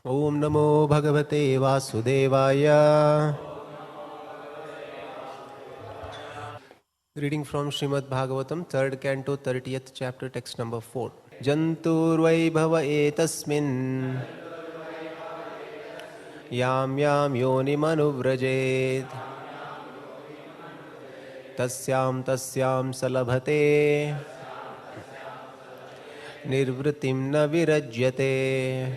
Om Namo Bhagavate Vasudevaya. Reading from Srimad Bhagavatam, 3rd Canto, 30th chapter, text number 4. Jantur Vaibhava etasmin Yam Yam Yonim Anuvrajed Tasyam Tasyam Salabhate Nirvritim Na Virajyate.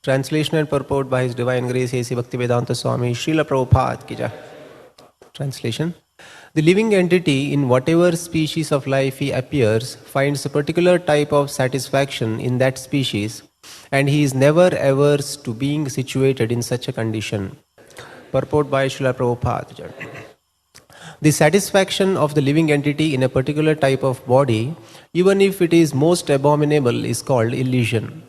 Translation and purport by His Divine Grace A.C. Bhaktivedanta Swami Srila Prabhupada ki jai. Translation. The living entity, in whatever species of life he appears, finds a particular type of satisfaction in that species, and he is never averse to being situated in such a condition. Purport by Srila Prabhupada. The satisfaction of the living entity in a particular type of body, even if it is most abominable, is called illusion.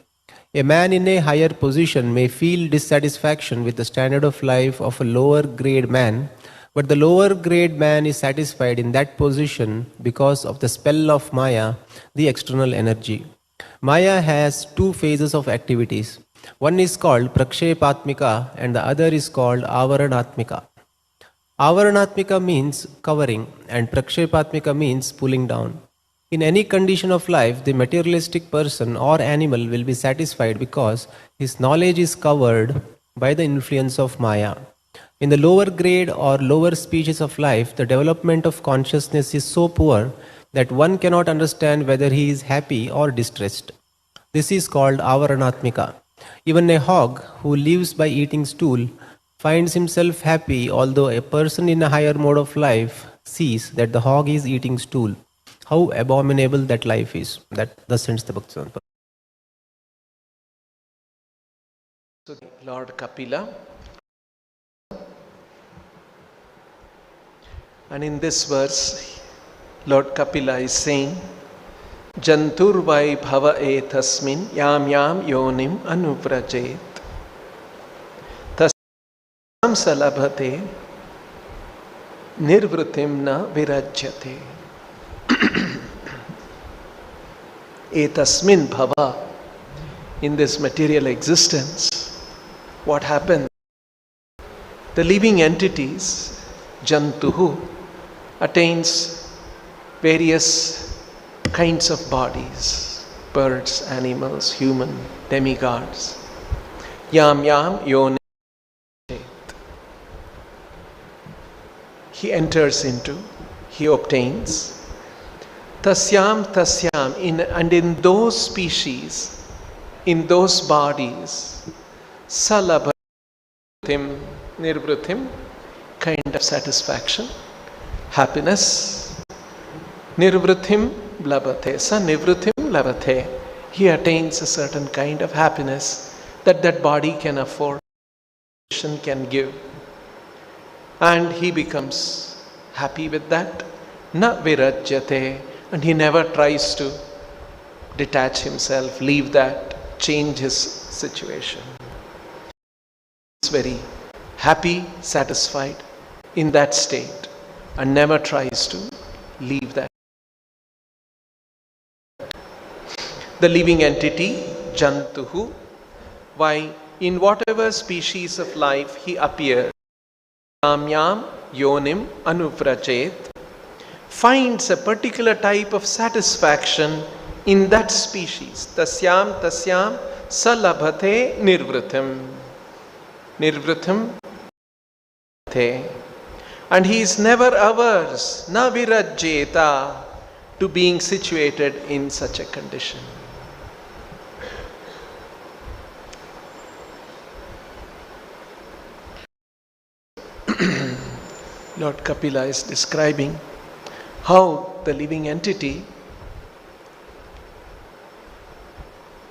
A man in a higher position may feel dissatisfaction with the standard of life of a lower grade man, but the lower grade man is satisfied in that position because of the spell of Maya, the external energy. Maya has two phases of activities. One is called Prakshepatmika and the other is called Avaranatmika. Avaranatmika means covering and Prakshepatmika means pulling down. In any condition of life, the materialistic person or animal will be satisfied because his knowledge is covered by the influence of Maya. In the lower grade or lower species of life, the development of consciousness is so poor that one cannot understand whether he is happy or distressed. This is called Avaranatmika. Even a hog who lives by eating stool finds himself happy, although a person in a higher mode of life sees that the hog is eating stool. How abominable that life is. That thus ends the Bhaktivedanta. So Lord Kapila, and in this verse Lord Kapila is saying, Jantur vai bhava etasmin yam yam yonim anuvrajet tasam salabhate nirvritim na virajyate. Etasmin bhava, in this material existence, what happens? The living entities, jantuhu, attains various kinds of bodies, birds, animals, human, demigods. Yam yam yonim. He enters into, he obtains. Tasyam tasyam, and in those species, in those bodies, salabhatim nirvritim, kind of satisfaction, happiness, nirvritim labhate, sa nivritim labhate, he attains a certain kind of happiness that that body can afford, can give, and he becomes happy with that. Na virajyate, and he never tries to detach himself, leave that, change his situation. He's very happy, satisfied in that state and never tries to leave that. The living entity, Jantuhu, why in whatever species of life he appears, Yam Yam Yonim Anuvrajet, finds a particular type of satisfaction in that species. Tasyam tasyam salabhate nirvritim. Nirvritim te. And he is never averse, na virajeta, to being situated in such a condition. Lord Kapila is describing how the living entity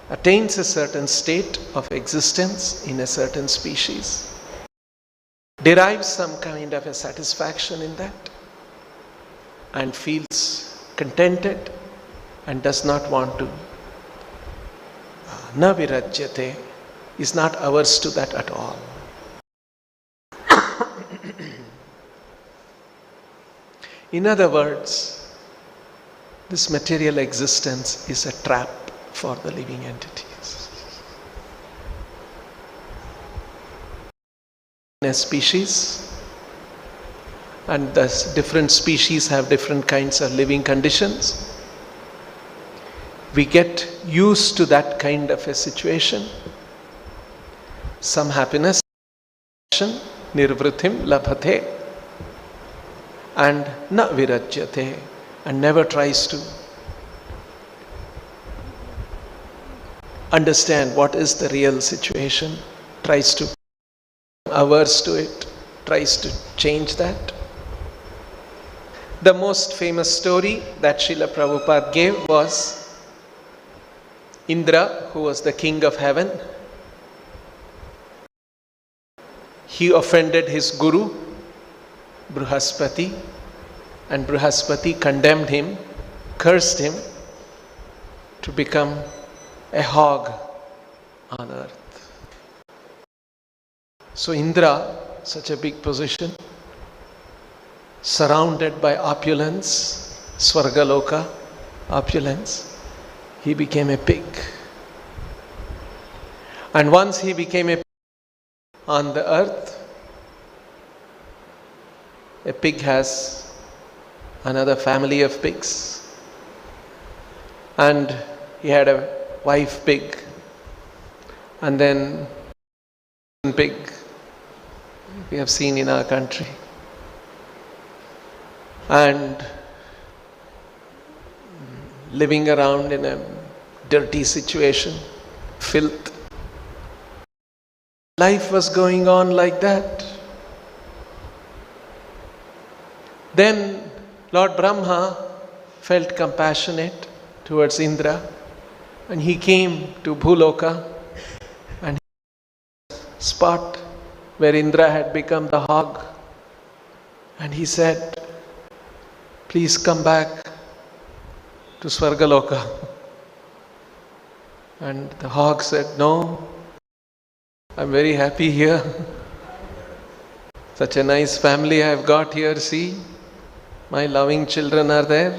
attains a certain state of existence in a certain species, derives some kind of a satisfaction in that, and feels contented and does not want to. Na virajyate, is not averse to that at all. In other words, this material existence is a trap for the living entities. species, and thus different species have different kinds of living conditions. We get used to that kind of a situation. Some happiness, nirvritim labhate, and na virajyate, and never tries to understand what is the real situation, tries to averse to it, tries to change that. The most famous story that Srila Prabhupada gave was Indra, who was the king of heaven. He offended his guru, Brihaspati, and Brihaspati condemned him, cursed him to become a hog on earth. So Indra, such a big position, surrounded by opulence, Swargaloka, opulence, he became a pig. And once he became a pig on the earth, a pig has another family of pigs, and he had a wife pig, and then pig we have seen in our country, and living around in a dirty situation, filth. Life was going on like that. Then Lord Brahma felt compassionate towards Indra, and he came to Bhuloka, and spot where Indra had become the hog, and he said, "Please come back to Swargaloka." And the hog said, "No, I'm very happy here. Such a nice family I have got here, see, my loving children are there."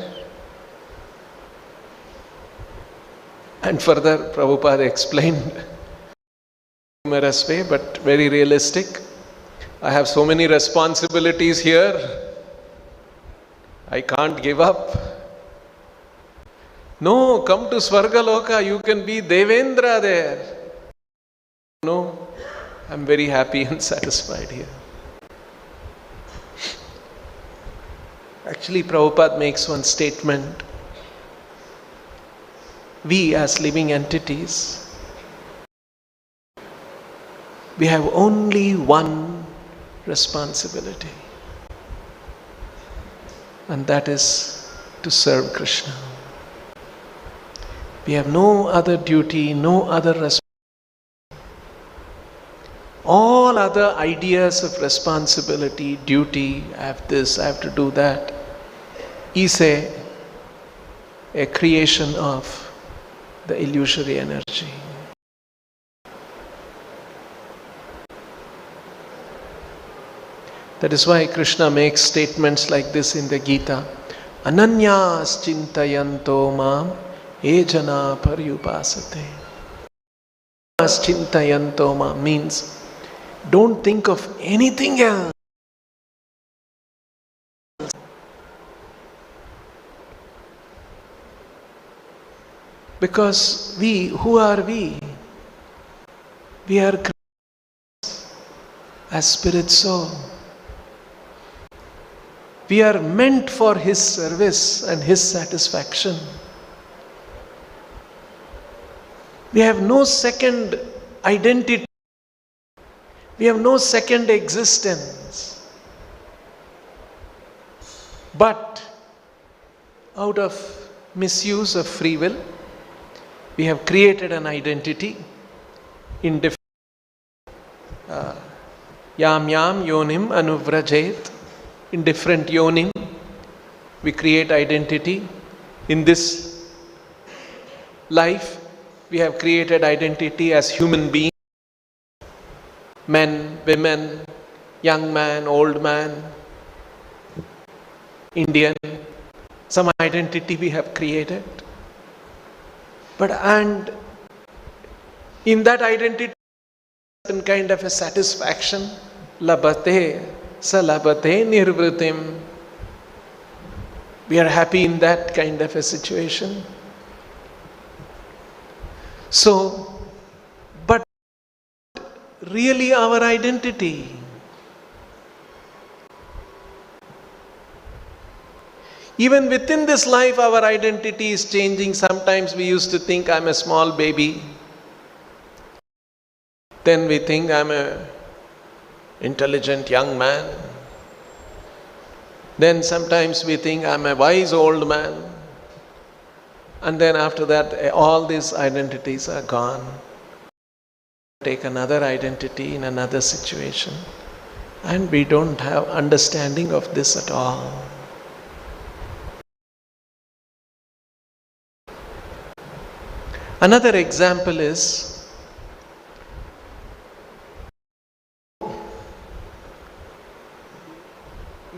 And further, Prabhupada explained humorous way, but very realistic. I have so many responsibilities here, I can't give up. No, come to Swargaloka, you can be Devendra there. No, I'm very happy and satisfied here. Actually, Prabhupada makes one statement. We as living entities, we have only one responsibility, and that is to serve Krishna. We have no other duty, no other responsibility. All other ideas of responsibility, duty, I have this, I have to do that, is a creation of the illusory energy. That is why Krishna makes statements like this in the Gita. Ananyas chintayanto mam ejana paryupasate. Ananyas chintayanto mam means don't think of anything else. Because we, who are we? We are creatures as spirit soul. We are meant for His service and His satisfaction. We have no second identity. We have no second existence. But out of misuse of free will, we have created an identity in different yam yam yonim anuvrajet. In different yonim, we create identity. In this life, we have created identity as human beings. Men, women, young man, old man, Indian. Some identity we have created. But and in that identity, certain kind of a satisfaction, labate sa labate nirvritim. We are happy in that kind of a situation. So, but really our identity. Even within this life, our identity is changing. Sometimes we used to think I'm a small baby. Then we think I'm a intelligent young man. Then sometimes we think I'm a wise old man. And then after that, all these identities are gone. Take another identity in another situation. And we don't have understanding of this at all. Another example is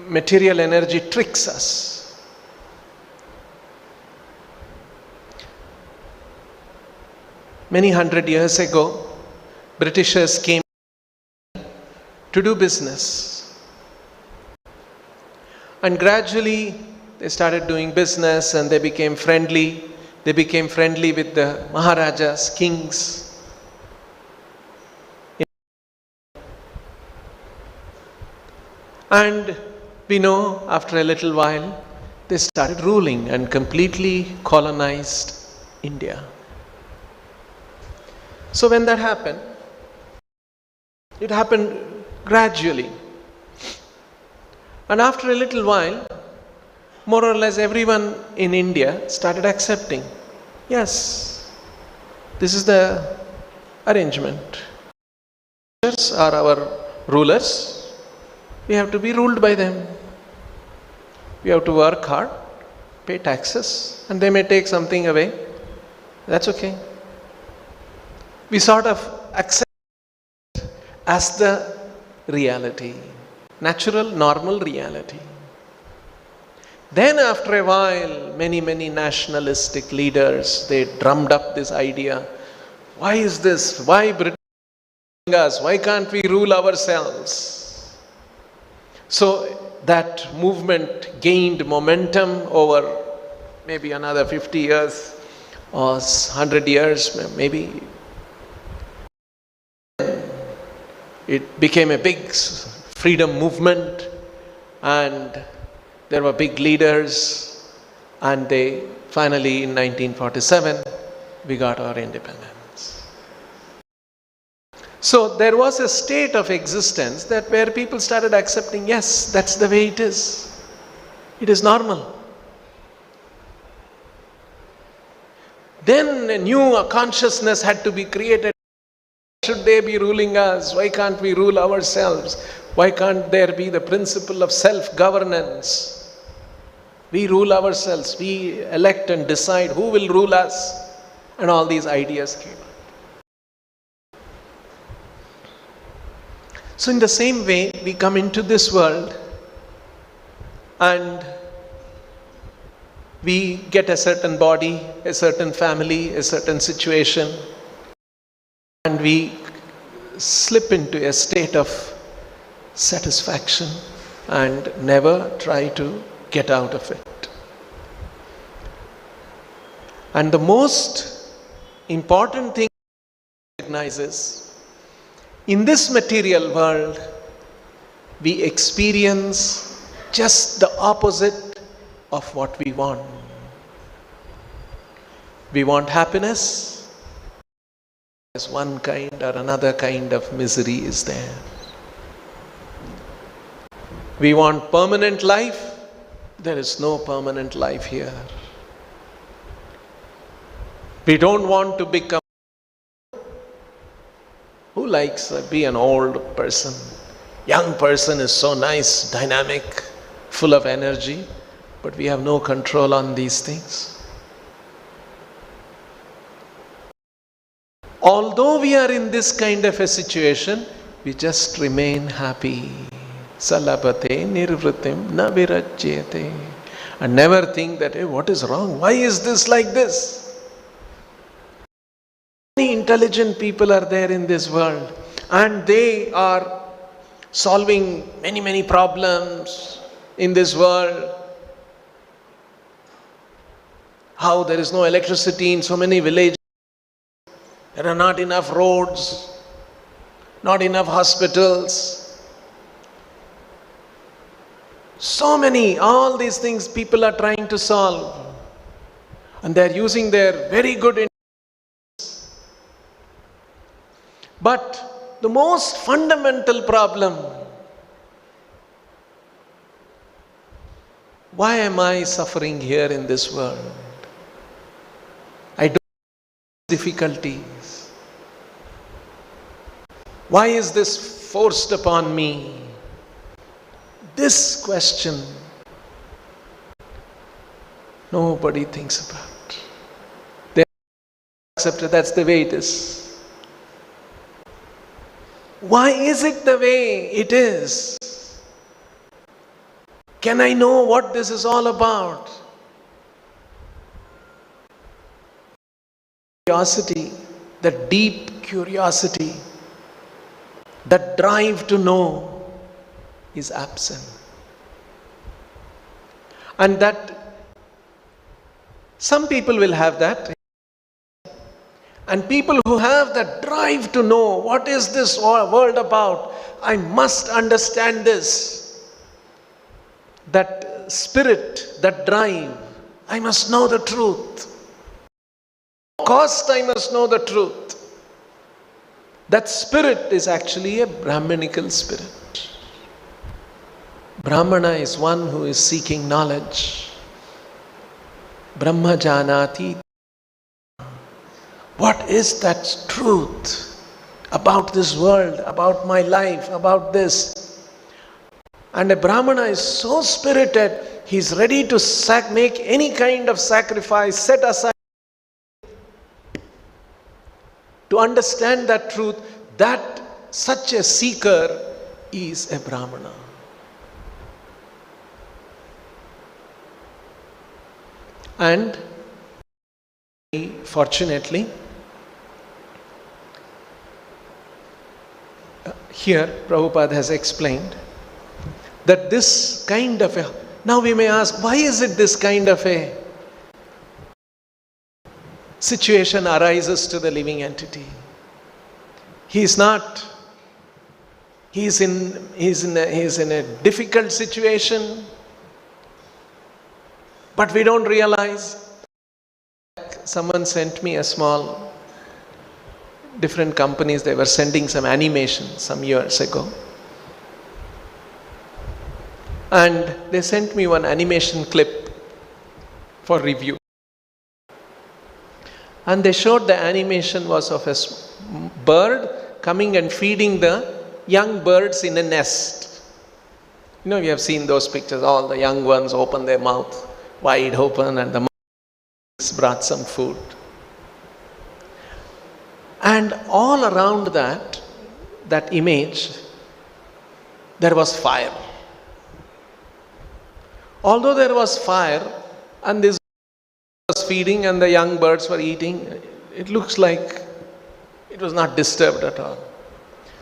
material energy tricks us. Many hundred years ago, Britishers came to do business. And gradually they started doing business and they became friendly. They became friendly with the Maharajas, kings. And we know after a little while, they started ruling and completely colonized India. So when that happened, it happened gradually. And after a little while, more or less everyone in India started accepting. Yes, this is the arrangement. Rulers are our rulers. We have to be ruled by them. We have to work hard, pay taxes, and they may take something away. That's okay. We sort of accept as the reality, natural, normal reality. Then after a while, many nationalistic leaders, they drummed up this idea. Why is this? Why Britain us? Why can't we rule ourselves? So that movement gained momentum over maybe another 50 years or 100 years, maybe. It became a big freedom movement and there were big leaders, and they finally in 1947 we got our independence. So there was a state of existence that where people started accepting, yes, that's the way it is. It is normal. Then a new consciousness had to be created. Should they be ruling us? Why can't we rule ourselves? Why can't there be the principle of self-governance? We rule ourselves, we elect and decide who will rule us, and all these ideas came up. So in the same way, we come into this world and we get a certain body, a certain family, a certain situation, and we slip into a state of satisfaction and never try to get out of it. And the most important thing to recognize is, in this material world, we experience just the opposite of what we want. We want happiness. There's one kind or another kind of misery is there. We want permanent life. There is no permanent life here. We don't want to become. Who likes to be an old person? Young person is so nice, dynamic, full of energy, but we have no control on these things. Although we are in this kind of a situation, we just remain happy. Salabate nirvritim na virajyate. And never think that, hey, what is wrong? Why is this like this? Many intelligent people are there in this world, and they are solving many, many problems in this world. How there is no electricity in so many villages, there are not enough roads, not enough hospitals. So many, all these things people are trying to solve. And they are using their very good intentions. But the most fundamental problem, why am I suffering here in this world? I don't have difficulties. Why is this forced upon me? This question nobody thinks about. They accept it, that's the way it is. Why is it the way it is? Can I know what this is all about? Curiosity, the deep curiosity, that drive to know is absent. And that some people will have that. And people who have that drive to know what is this world about, I must understand this. That spirit, that drive, I must know the truth. Cost, I must know the truth. That spirit is actually a Brahminical spirit. Brahmana is one who is seeking knowledge. Brahma janati. What is that truth about this world, about my life, about this? And a Brahmana is so spirited, he is ready to make any kind of sacrifice, set aside to understand that truth. That such a seeker is a Brahmana. And fortunately, here Prabhupada has explained that this kind of a, now we may ask, why is it this kind of a situation arises to the living entity? He is in a difficult situation, but we don't realize. Someone sent me a small, different companies, they were sending some animation some years ago. And they sent me one animation clip for review. And they showed the animation was of a bird coming and feeding the young birds in a nest. You know, we have seen those pictures, all the young ones open their mouth wide open and the mother brought some food. And all around that image, there was fire. Although there was fire and this was feeding and the young birds were eating, it looks like it was not disturbed at all.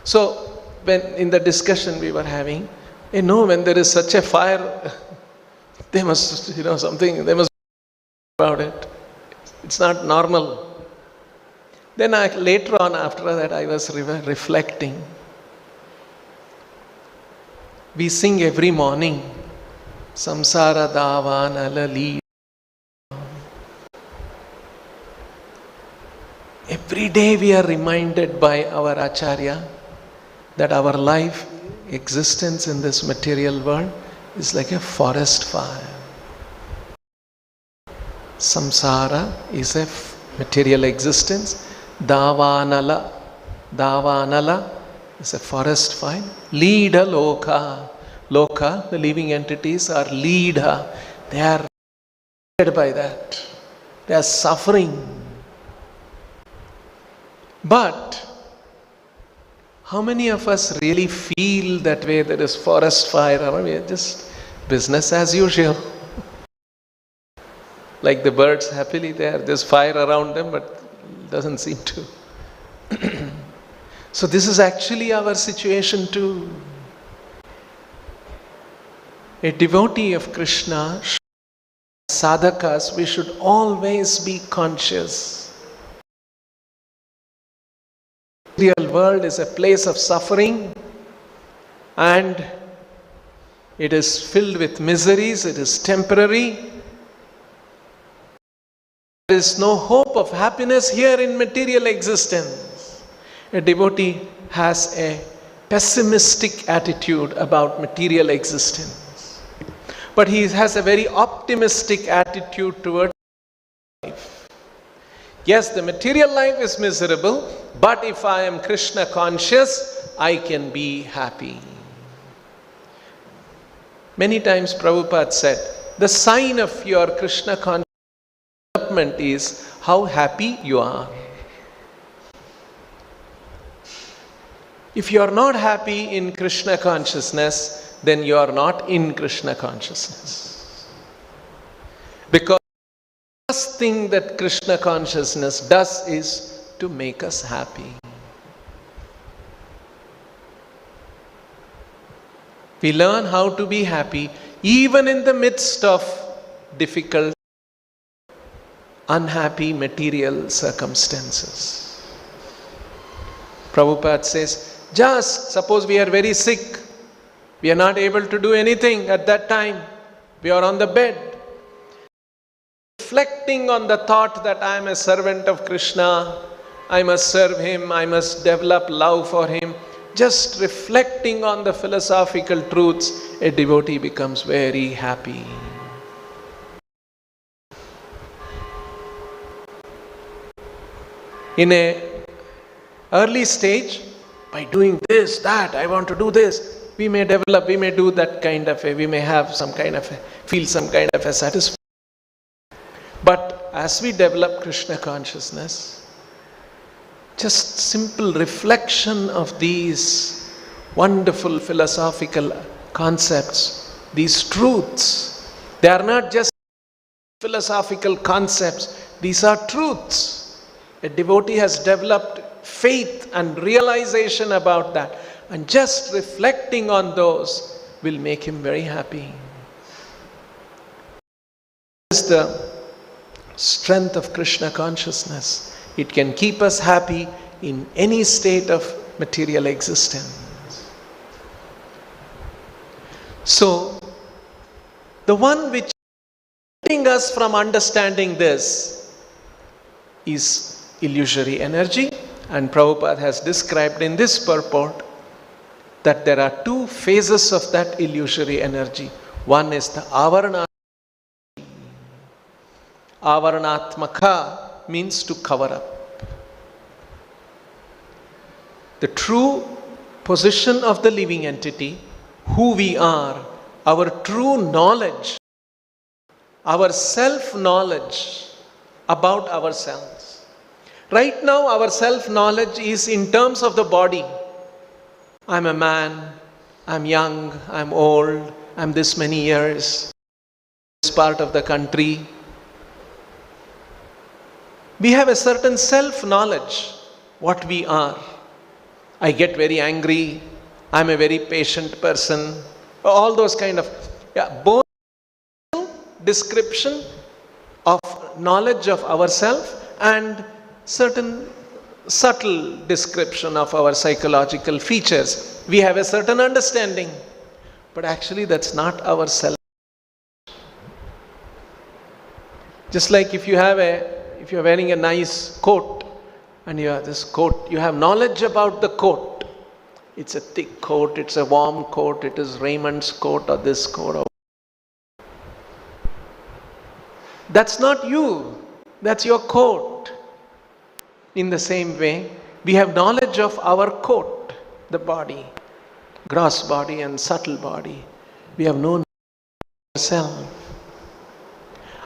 So when in the discussion we were having, when there is such a fire, they must, they must be about it. It's not normal. Then later on, after that, I was reflecting. We sing every morning, Samsara Davana Lali. Every day we are reminded by our Acharya that our life, existence in this material world is like a forest fire. Samsara is a material existence. Davanala is a forest fire. Leada Loka, the living entities are leada. They are led by that. They are suffering. But how many of us really feel that way? There is forest fire. I mean, just business as usual. Like the birds happily there, there's fire around them, but it doesn't seem to. So this is actually our situation too. A devotee of Krishna, sadhakas, we should always be conscious. The real world is a place of suffering, and it is filled with miseries, it is temporary. There is no hope of happiness here in material existence. A devotee has a pessimistic attitude about material existence, but he has a very optimistic attitude toward life. Yes, the material life is miserable, but if I am Krishna conscious, I can be happy. Many times Prabhupada said, the sign of your Krishna consciousness is how happy you are. If you are not happy in Krishna consciousness, then you are not in Krishna consciousness. Because the first thing that Krishna consciousness does is to make us happy. We learn how to be happy even in the midst of difficult, unhappy material circumstances. Prabhupada says, just suppose we are very sick, we are not able to do anything at that time, we are on the bed, reflecting on the thought that I am a servant of Krishna, I must serve him, I must develop love for him. Just reflecting on the philosophical truths, a devotee becomes very happy. In an early stage, by doing this, that, I want to do this, we may develop, we may do that kind of we may have some kind of feel some kind of a satisfaction. But as we develop Krishna consciousness, just simple reflection of these wonderful philosophical concepts, these truths, they are not just philosophical concepts, these are truths. A devotee has developed faith and realization about that, and just reflecting on those will make him very happy. This is the strength of Krishna consciousness. It can keep us happy in any state of material existence. So, the one which is preventing us from understanding this is illusory energy, and Prabhupada has described in this purport that there are two phases of that illusory energy. One is the avarana. Avaranatmaka means to cover up. The true position of the living entity, who we are, our true knowledge, our self-knowledge about ourselves. Right now our self-knowledge is in terms of the body. I'm a man, I'm young, I'm old, I'm this many years, this part of the country. We have a certain self-knowledge, what we are. I get very angry, I'm a very patient person, all those kind of, both description of knowledge of ourselves and certain subtle description of our psychological features. We have a certain understanding, but actually that's not our self. Just like if you're wearing a nice coat, and you have this coat, you have knowledge about the coat. It's a thick coat, it's a warm coat, it is Raymond's coat or this coat. That's not you, that's your coat. In the same way, we have knowledge of our coat, the body, gross body and subtle body. We have known ourselves.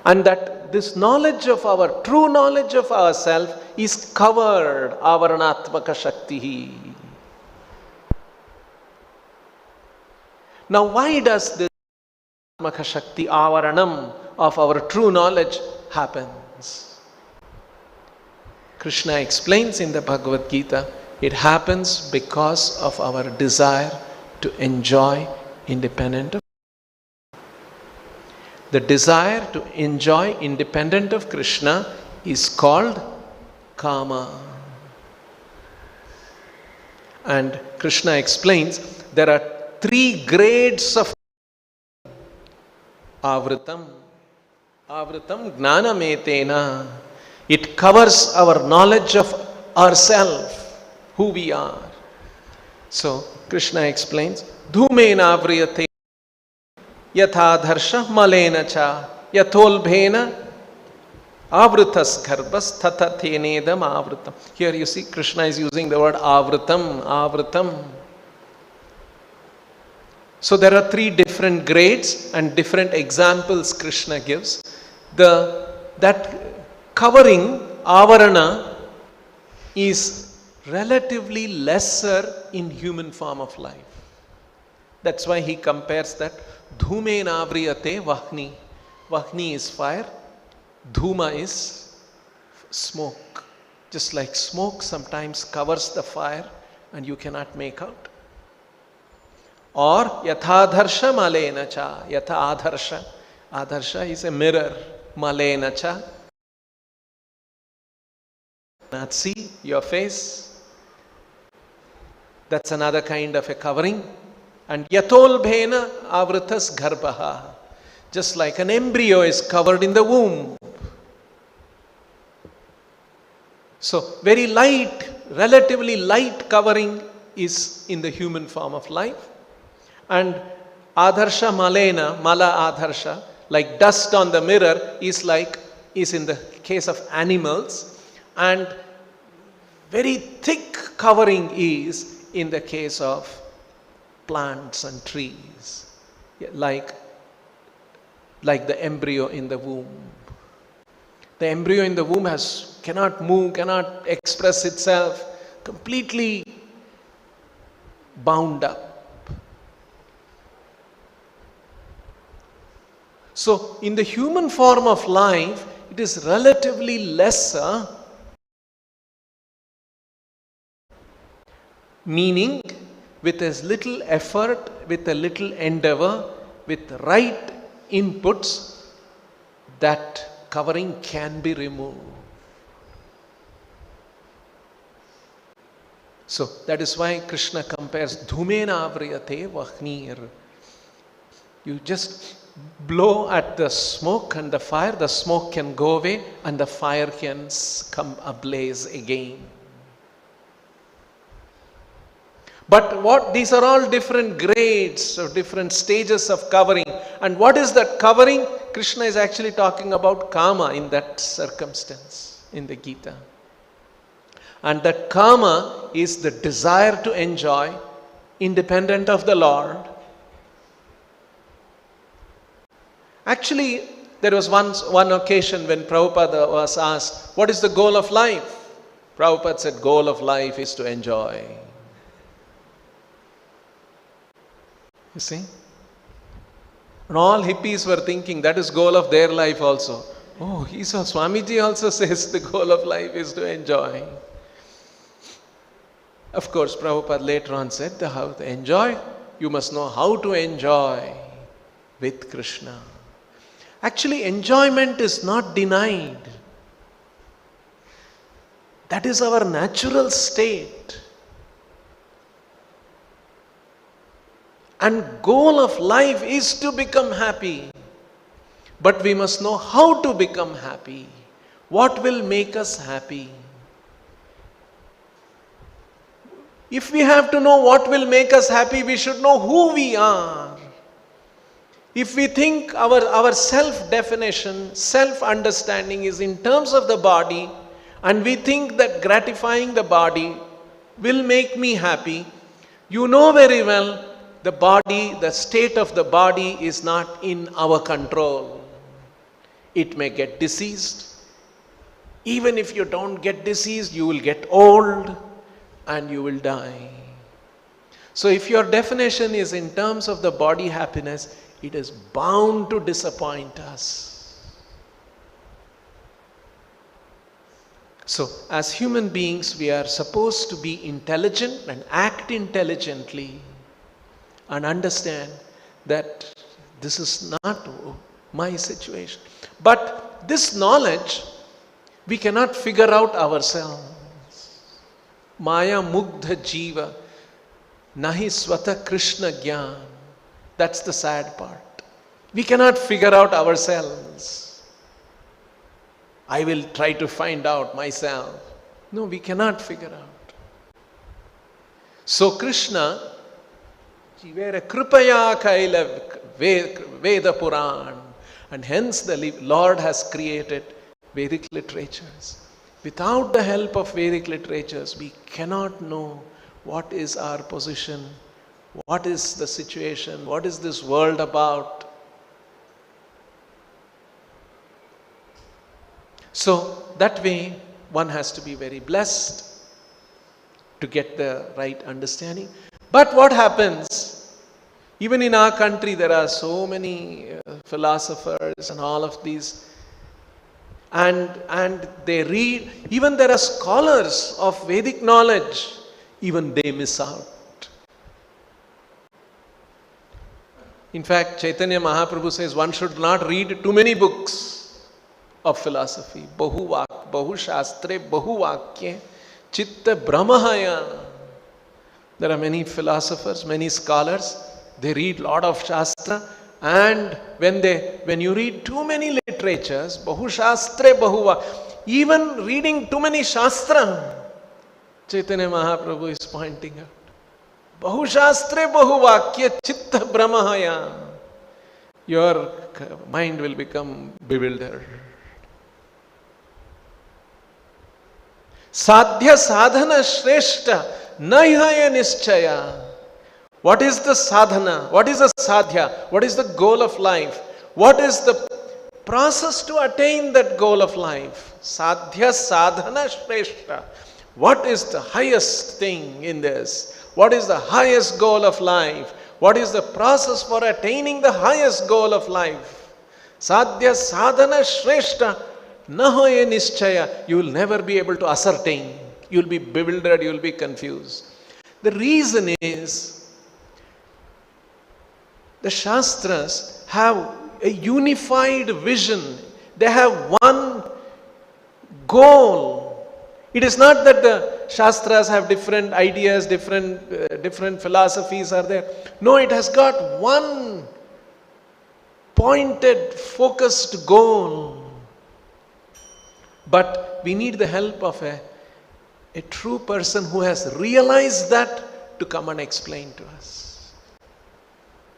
And that this knowledge of our, true knowledge of ourselves is covered, avaranatmaka shakti. Now why does this avaranatmaka shakti, avaranam of our true knowledge happens? Krishna explains in the Bhagavad Gita, it happens because of our desire to enjoy independent The desire to enjoy independent of Krishna is called kama. And Krishna explains there are 3 grades of avritam. Avritam gnanametena. It covers our knowledge of ourselves, who we are. So Krishna explains, dhumena avriyate yatha dharsha malena cha yatholbhena avritas garbhas tata tenedam avritam. Here you see Krishna is using the word avritam, avritam. So there are 3 different grades and different examples Krishna gives. That covering, avarana, is relatively lesser in human form of life. That's why he compares that dhumena avriyate vahni. Vahni is fire, dhuma is smoke. Just like smoke sometimes covers the fire and you cannot make out. Or yathadharsha malena cha. Yatha adharsha. Adharsha is a mirror. Malena cha. Not see your face. That's another kind of a covering. And yatholbhena avritas garbhaha. Just like an embryo is covered in the womb. So very light, relatively light covering is in the human form of life. And adharsha malena, mala adharsha, like dust on the mirror, is in the case of animals. And very thick covering is in the case of plants and trees, like the embryo in the womb. The embryo in the womb cannot move, cannot express itself, completely bound up. So in the human form of life, it is relatively lesser, meaning with as little effort, with a little endeavor, with right inputs, that covering can be removed. So that is why Krishna compares dhumena avriyate vahnir. You just blow at the smoke and the smoke can go away and the fire can come ablaze again. But these are all different grades or different stages of covering. And what is that covering? Krishna is actually talking about kama in that circumstance in the Gita. And that kama is the desire to enjoy independent of the Lord. Actually, there was one occasion when Prabhupada was asked, what is the goal of life? Prabhupada said, goal of life is to enjoy. You see? And all hippies were thinking that is goal of their life also. Oh, Swamiji also says the goal of life is to enjoy. Of course, Prabhupada later on said, how to enjoy? You must know how to enjoy with Krishna. Actually, enjoyment is not denied. That is our natural state. And goal of life is to become happy. But we must know how to become happy. What will make us happy? If we have to know what will make us happy, we should know who we are. If we think our self-definition, self-understanding is in terms of the body, and we think that gratifying the body will make me happy, you know very well the body, the state of the body is not in our control. It may get diseased. Even if you don't get diseased, you will get old and you will die. So if your definition is in terms of the body happiness, it is bound to disappoint us. So as human beings, we are supposed to be intelligent and act intelligently and understand that this is not my situation. But this knowledge, we cannot figure out ourselves. Maya mugdha jiva, nahi swata Krishna gyan. That's the sad part. We cannot figure out ourselves. I will try to find out myself. No, we cannot figure out. So Krishna, Jivera Kripaya Kaila Veda Puran, and hence the Lord has created Vedic literatures. Without the help of Vedic literatures, we cannot know what is our position, what is the situation, what is this world about. So that way, one has to be very blessed to get the right understanding. But what happens? Even in our country, there are so many philosophers and all of these. And they read, even there are scholars of Vedic knowledge, even they miss out. In fact, Chaitanya Mahaprabhu says one should not read too many books of philosophy. Bahu shastre, bahu vakye, chitta brahmahaya. There are many philosophers, many scholars. They read lot of shastra, and when you read too many literatures, bahu shastre, bahu vakye, even reading too many shastra, Chaitanya Mahaprabhu is pointing out. Bahu shastre, bahu vakye, chitta brahmahaya. Your mind will become bewildered. Sadhya sadhana shreshta nahaya nischaya. What is the sadhana? What is the sadhya? What is the goal of life? What is the process to attain that goal of life? Sadhya sadhana shreshta. What is the highest thing in this? What is the highest goal of life? What is the process for attaining the highest goal of life? Sadhya sadhana shreshta nahaya nischaya. You will never be able to ascertain. You will be bewildered, you will be confused. The reason is, the Shastras have a unified vision. They have one goal. It is not that the Shastras have different ideas, different philosophies are there. No, it has got one pointed, focused goal. But we need the help of a true person who has realized that to come and explain to us.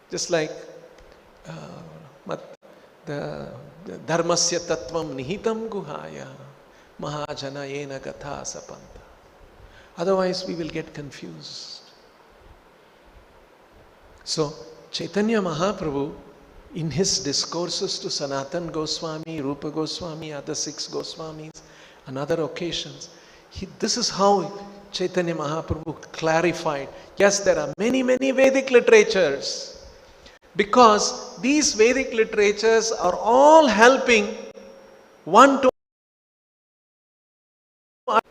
Just like the dharmasya tattvam nihitam guhaya mahajana yena gatha sapanta. Otherwise we will get confused. So Chaitanya Mahaprabhu, in his discourses to Sanatan Goswami, Rupa Goswami, other 6 Goswamis, and other occasions, this is how Chaitanya Mahaprabhu clarified. Yes, there are many Vedic literatures. Because these Vedic literatures are all helping one to another.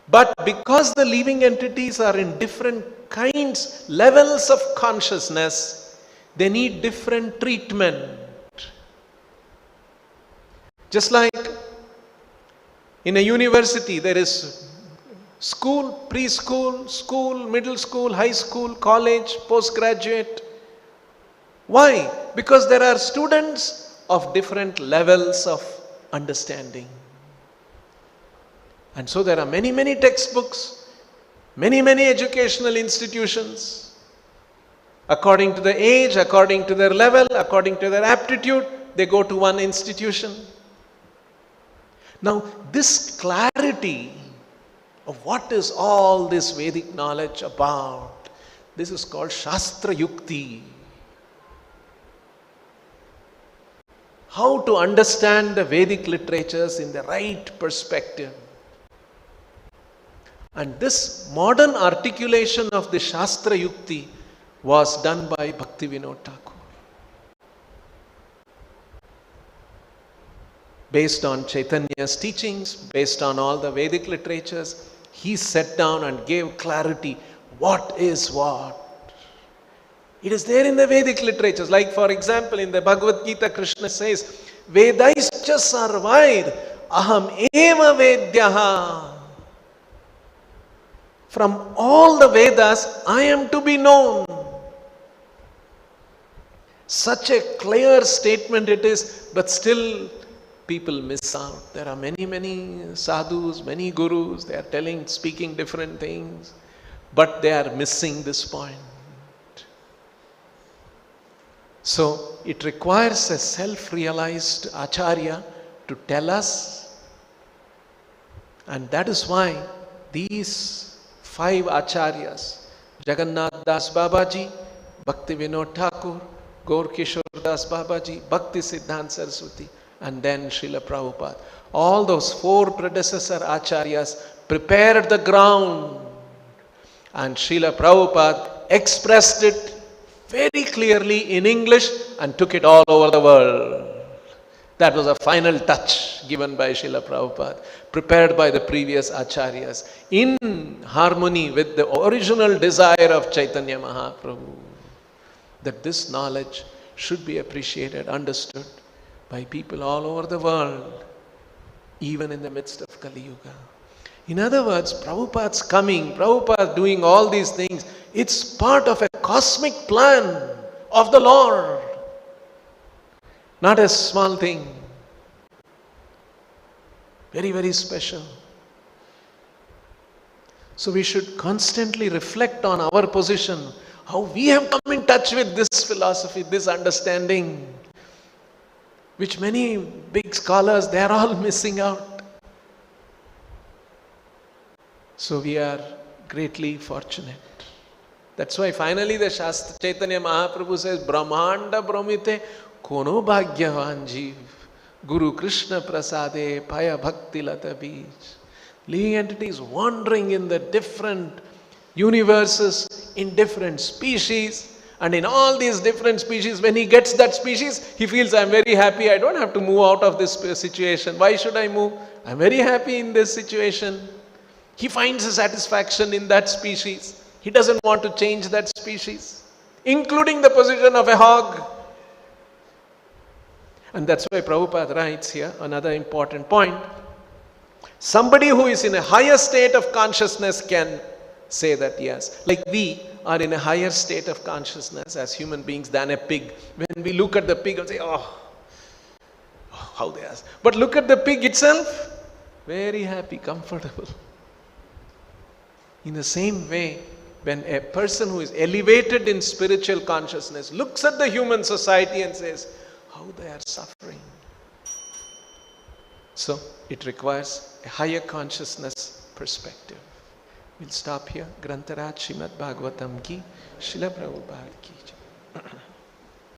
But because the living entities are in different kinds, levels of consciousness, they need different treatment. Just like in a university, there is school, preschool, school, middle school, high school, college, postgraduate. Why? Because there are students of different levels of understanding. And so there are many textbooks, many educational institutions. According to the age, according to their level, according to their aptitude, they go to one institution. Now, this clarity of what is all this Vedic knowledge about, this is called Shastrayukti. How to understand the Vedic literatures in the right perspective. And this modern articulation of the Shastrayukti was done by Bhaktivedanta Thakur. Based on Chaitanya's teachings, based on all the Vedic literatures, he sat down and gave clarity. What is what? It is there in the Vedic literatures. Like for example, in the Bhagavad Gita, Krishna says, Vedaischa sarvair aham eva vedyaha. From all the Vedas, I am to be known. Such a clear statement it is, but still people miss out. There are many sadhus, many gurus, they are speaking different things, but they are missing this point. So it requires a self-realized acharya to tell us, and that is why these 5 acharyas, Jagannath Das Babaji, Bhaktivedanta Thakur, Gaur Kishore Das Babaji, Bhakti Siddhanta Saraswati, and then Srila Prabhupada. All those 4 predecessor acharyas prepared the ground, and Srila Prabhupada expressed it very clearly in English and took it all over the world. That was a final touch given by Srila Prabhupada, prepared by the previous acharyas, in harmony with the original desire of Chaitanya Mahaprabhu, that this knowledge should be appreciated, understood by people all over the world, even in the midst of Kali Yuga. In other words, Prabhupada's coming, Prabhupada doing all these things, it's part of a cosmic plan of the Lord. Not a small thing. Very special. So we should constantly reflect on our position, how we have come in touch with this philosophy, this understanding, which many big scholars, they are all missing out. So we are greatly fortunate. That's why finally the Shastra Chaitanya Mahaprabhu says, Brahmanda Brahmite Kono Bhagyavan Jeev Guru Krishna Prasade Paya Bhakti Lata Beej. Living entities wandering in the different universes, in different species, and in all these different species, when he gets that species, he feels, I'm very happy, I don't have to move out of this situation. Why should I move? I'm very happy in this situation. He finds a satisfaction in that species. He doesn't want to change that species, including the position of a hog. And that's why Prabhupada writes here, another important point. Somebody who is in a higher state of consciousness can say that, yes. Like we are in a higher state of consciousness as human beings than a pig. When we look at the pig and say, oh how they are. But look at the pig itself, very happy, comfortable. In the same way, when a person who is elevated in spiritual consciousness looks at the human society and says, how they are suffering. So it requires a higher consciousness perspective. We'll stop here. Grantaraj Srimad Bhagavatam ki, Srila Prabhupada ki.